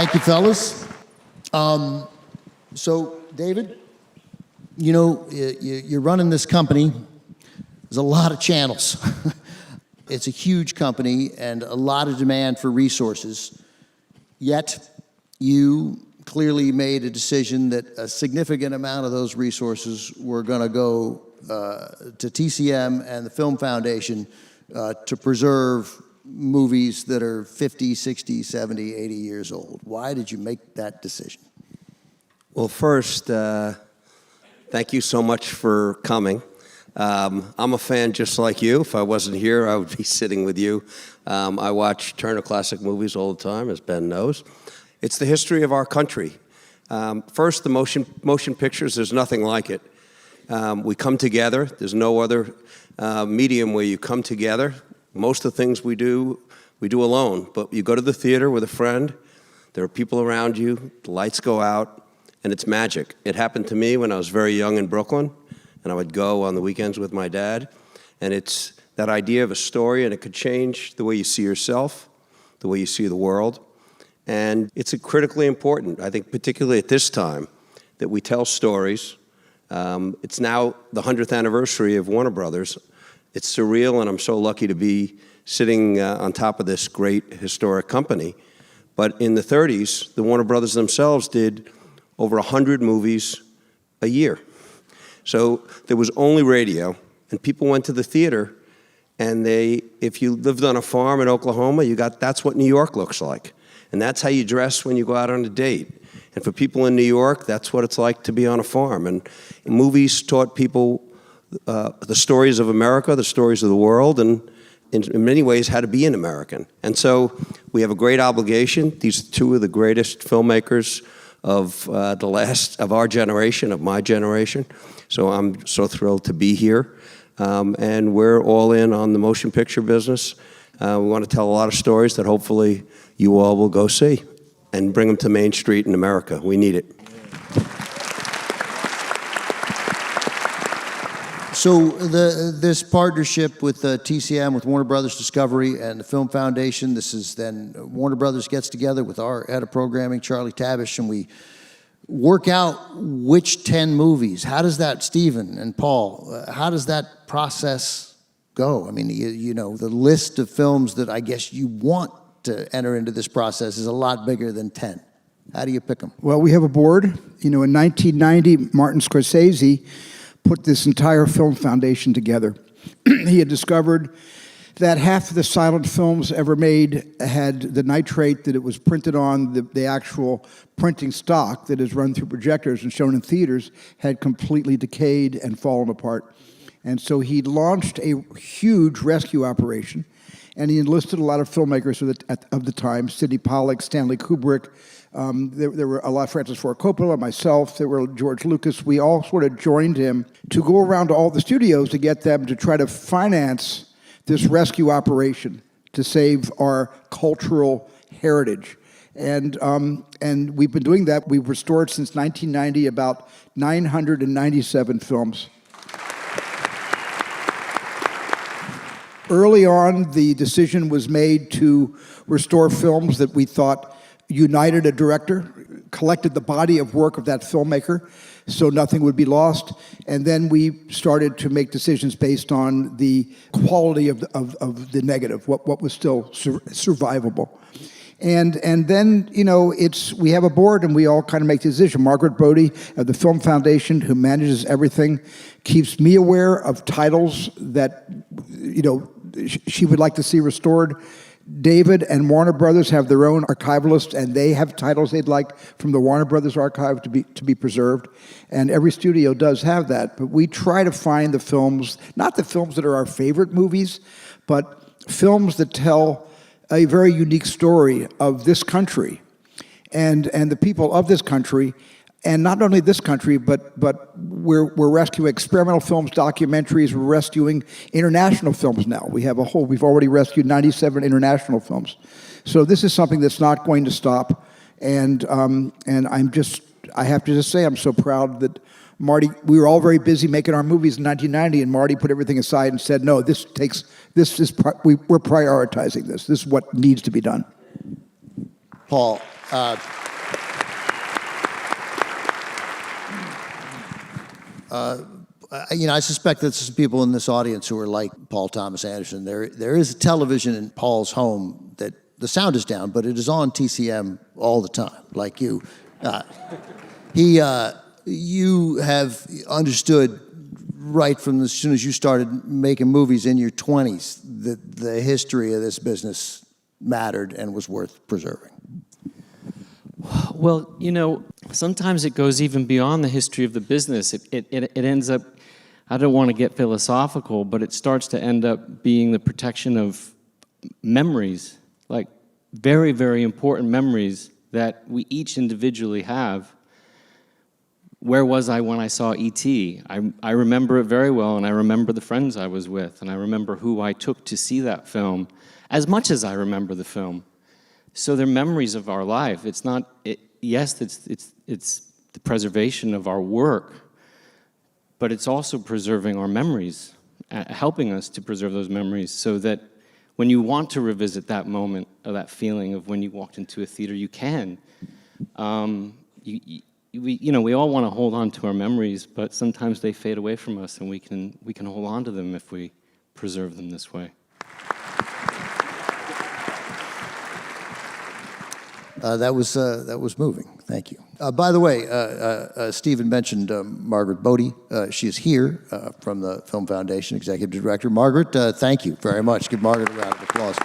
Thank you, fellas. So, David, you know, you're running this company. There's a lot of channels. It's a huge company and a lot of demand for resources. Yet, you clearly made a decision that a significant amount of those resources were going to go to TCM and the Film Foundation to preserve movies that are 50, 60, 70, 80 years old. Why did you make that decision? Well, first, thank you so much for coming. I'm a fan just like you. If I wasn't here, I would be sitting with you. I watch Turner Classic Movies all the time, as Ben knows. It's the history of our country. First, the motion pictures, there's nothing like it. We come together. There's no other medium where you come together. Most of the things we do alone. But you go to the theater with a friend, there are people around you, the lights go out, and it's magic. It happened to me when I was very young in Brooklyn, and I would go on the weekends with my dad. And it's that idea of a story, and it could change the way you see yourself, the way you see the world. And it's critically important, I think, particularly at this time, that we tell stories. It's now the 100th anniversary of Warner Brothers. It's surreal, and I'm so lucky to be sitting on top of this great historic company. But in the 30s, the Warner Brothers themselves did over 100 movies a year. So there was only radio, and people went to the theater, and if you lived on a farm in Oklahoma, that's what New York looks like. And that's how you dress when you go out on a date. And for people in New York, that's what it's like to be on a farm. And movies taught people the stories of America, the stories of the world, and in many ways how to be an American. And so we have a great obligation. These are two of the greatest filmmakers of our generation, of my generation. So I'm so thrilled to be here. And we're all in on the motion picture business. We want to tell a lot of stories that hopefully you all will go see and bring them to Main Street in America. We need it. So this partnership with TCM, with Warner Brothers Discovery and the Film Foundation, this is then Warner Brothers gets together with our head of programming, Charlie Tabish, and we work out which 10 movies. How does that, Stephen and Paul, how does that process go? I mean, you know, the list of films that I guess you want to enter into this process is a lot bigger than 10. How do you pick them? Well, we have a board. You know, in 1990, Martin Scorsese put this entire film foundation together. He had discovered that half of the silent films ever made had the nitrate that it was printed on, the actual printing stock that is run through projectors and shown in theaters, had completely decayed and fallen apart. And so he launched a huge rescue operation, and he enlisted a lot of filmmakers of the time, Sidney Pollack, Stanley Kubrick. There were a lot of Francis Ford Coppola, myself, there were George Lucas. We all sort of joined him to go around to all the studios to get them to try to finance this rescue operation to save our cultural heritage. And we've been doing that. We've restored since 1990 about 997 films. Early on, the decision was made to restore films that we thought united a director, collected the body of work of that filmmaker, so nothing would be lost. And then we started to make decisions based on the quality of the negative, what was still survivable. And then, you know, we have a board and we all kind of make the decision. Margaret Brody of the Film Foundation, who manages everything, keeps me aware of titles that, you know, she would like to see restored. David and Warner Brothers have their own archivalist, and they have titles they'd like from the Warner Brothers archive to be preserved. And every studio does have that. But we try to find the films, not the films that are our favorite movies, but films that tell a very unique story of this country and the people of this country. And not only this country, but we're rescuing experimental films, documentaries. We're rescuing international films now. We've already rescued 97 international films. So this is something that's not going to stop. And I have to just say, I'm so proud that Marty, we were all very busy making our movies in 1990, and Marty put everything aside and said, no, we're prioritizing this. This is what needs to be done. Paul, I suspect that some people in this audience who are like Paul Thomas Anderson. There is a television in Paul's home that the sound is down, but it is on TCM all the time, like you. You have understood right from as soon as you started making movies in your 20s that the history of this business mattered and was worth preserving. Well, sometimes it goes even beyond the history of the business. It ends up, I don't want to get philosophical, but it starts to end up being the protection of memories, like very, very important memories that we each individually have. Where was I when I saw E.T.? I remember it very well, and I remember the friends I was with, and I remember who I took to see that film, as much as I remember the film. So they're memories of our life. It's not, yes, it's the preservation of our work, but it's also preserving our memories, helping us to preserve those memories so that when you want to revisit that moment or that feeling of when you walked into a theater, you can. We all want to hold on to our memories, but sometimes they fade away from us, and we can hold on to them if we preserve them this way. That was moving. Thank you. By the way, Stephen mentioned Margaret Bodie. She is here from the Film Foundation, Executive Director. Margaret, thank you very much. Give Margaret a round of applause.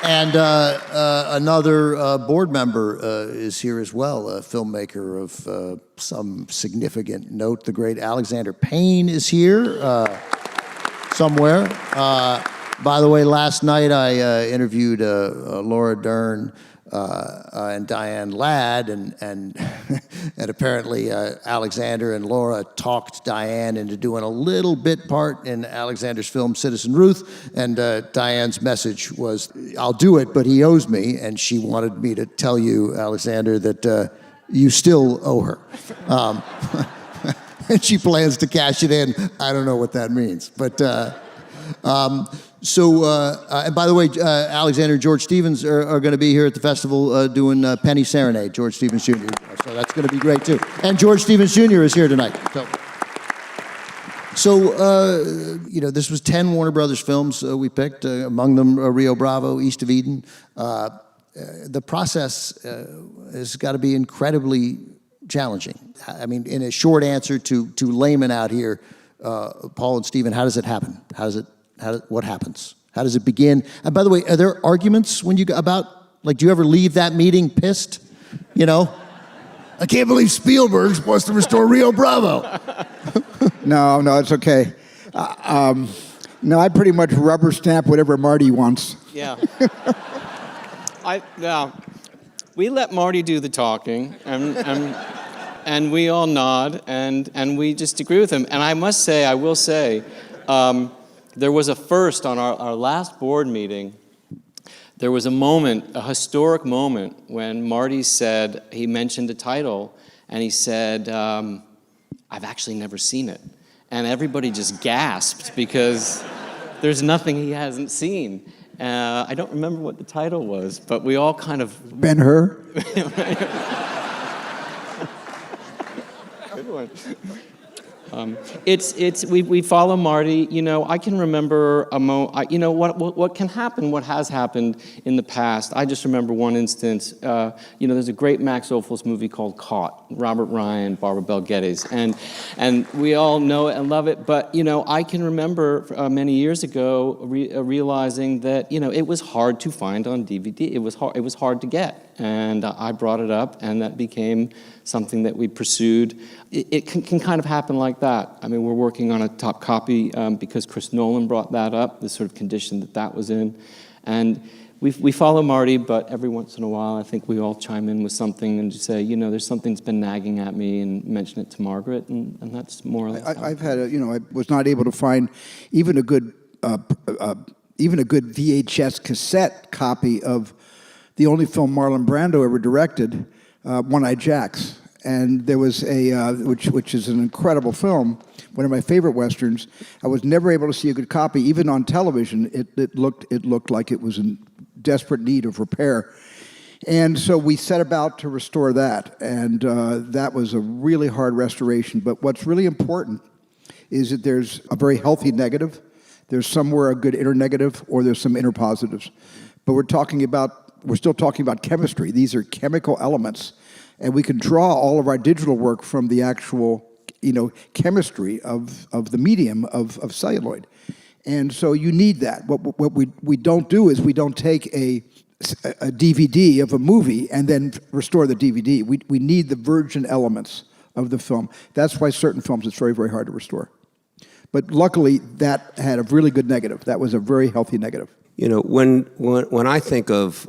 And another board member is here as well, a filmmaker of some significant note. The great Alexander Payne is here somewhere. By the way, last night I interviewed Laura Dern and Diane Ladd, and and apparently Alexander and Laura talked Diane into doing a little bit part in Alexander's film Citizen Ruth, and Diane's message was, "I'll do it, but he owes me," and she wanted me to tell you, Alexander, that you still owe her. And she plans to cash it in. I don't know what that means, but. And by the way, Alexander and George Stevens are going to be here at the festival doing Penny Serenade, George Stevens Jr. So that's going to be great, too. And George Stevens Jr. is here tonight. So this was 10 Warner Brothers films we picked, among them Rio Bravo, East of Eden. The process has got to be incredibly challenging. I mean, in a short answer to laymen out here, Paul and Stephen, how does it happen? What happens? How does it begin? And by the way, are there arguments when you do you ever leave that meeting pissed? I can't believe Spielberg wants to restore Rio Bravo. No, it's okay. No, I pretty much rubber stamp whatever Marty wants. Yeah. We let Marty do the talking, and we all nod, and we just agree with him. And I will say, there was a first on our last board meeting. There was a historic moment, when Marty said, he mentioned a title, and he said, I've actually never seen it. And everybody just gasped, because there's nothing he hasn't seen. I don't remember what the title was, but we all kind of... Ben-Hur? Good one. We follow Marty. I can remember what can happen, what has happened in the past. I just remember one instance. There's a great Max Ophuls movie called Caught, Robert Ryan, Barbara Bel Geddes, and we all know it and love it. But I can remember many years ago realizing that it was hard to find on DVD. It was hard to get, and I brought it up, and that became something that we pursued. It can kind of happen like that. I mean, we're working on a top copy because Chris Nolan brought that up, the sort of condition that was in. And we follow Marty, but every once in a while, I think we all chime in with something and just say, there's something that's been nagging at me, and mention it to Margaret, and that's more or less. I've had I was not able to find even a good VHS cassette copy of the only film Marlon Brando ever directed, One-Eyed Jacks. And there was which is an incredible film, one of my favorite westerns. I was never able to see a good copy, even on television. It looked like it was in desperate need of repair. And so we set about to restore that, and that was a really hard restoration. But what's really important is that there's a very healthy negative, there's somewhere a good inner negative, or there's some inner positives. But we're still talking about chemistry. These are chemical elements, and we can draw all of our digital work from the actual, chemistry of the medium of celluloid. And so you need that. What we don't do is we don't take a DVD of a movie and then restore the DVD. We need the virgin elements of the film. That's why certain films it's very, very hard to restore. But luckily, that had a really good negative. That was a very healthy negative. When I think of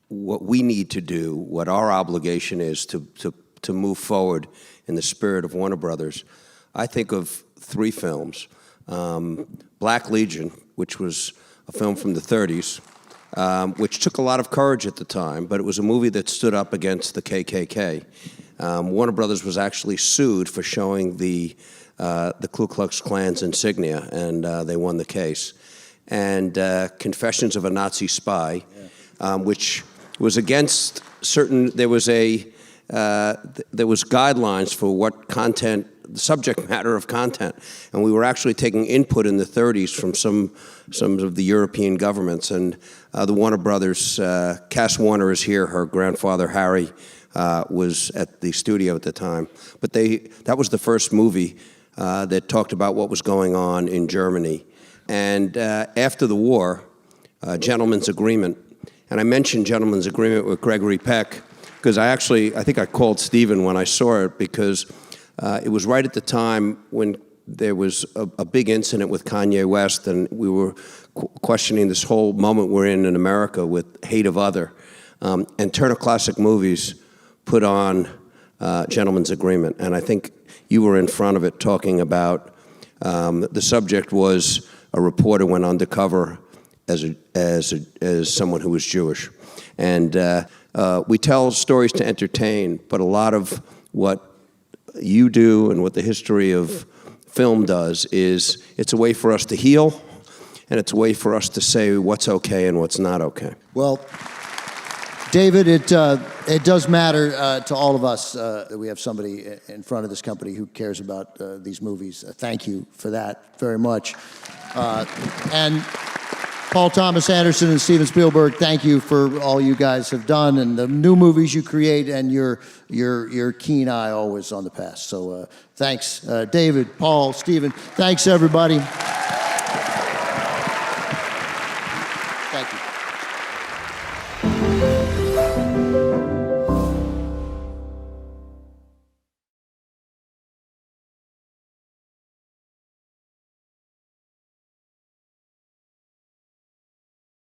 what we need to do, what our obligation is to move forward in the spirit of Warner Brothers, I think of 3 films. Black Legion, which was a film from the 30s, which took a lot of courage at the time, but it was a movie that stood up against the KKK. Warner Brothers was actually sued for showing the Ku Klux Klan's insignia, and they won the case. And Confessions of a Nazi Spy, which was against certain. There was guidelines for what content, the subject matter of content, and we were actually taking input in the 30s from some of the European governments. And the Warner Brothers, Cass Warner is here. Her grandfather Harry was at the studio at the time. But that was the first movie that talked about what was going on in Germany. And after the war, Gentleman's Agreement, and I mentioned Gentleman's Agreement with Gregory Peck because I think I called Stephen when I saw it because it was right at the time when there was a big incident with Kanye West, and we were questioning this whole moment we're in America with hate of other. And Turner Classic Movies put on Gentleman's Agreement, and I think you were in front of it talking about the subject was a reporter went undercover as someone who was Jewish. And we tell stories to entertain, but a lot of what you do and what the history of film does is it's a way for us to heal, and it's a way for us to say what's okay and what's not okay. Well, David, it does matter to all of us that we have somebody in front of this company who cares about these movies. Thank you for that very much. And Paul Thomas Anderson and Steven Spielberg, thank you for all you guys have done and the new movies you create and your keen eye always on the past. So thanks, David, Paul, Steven. Thanks, everybody.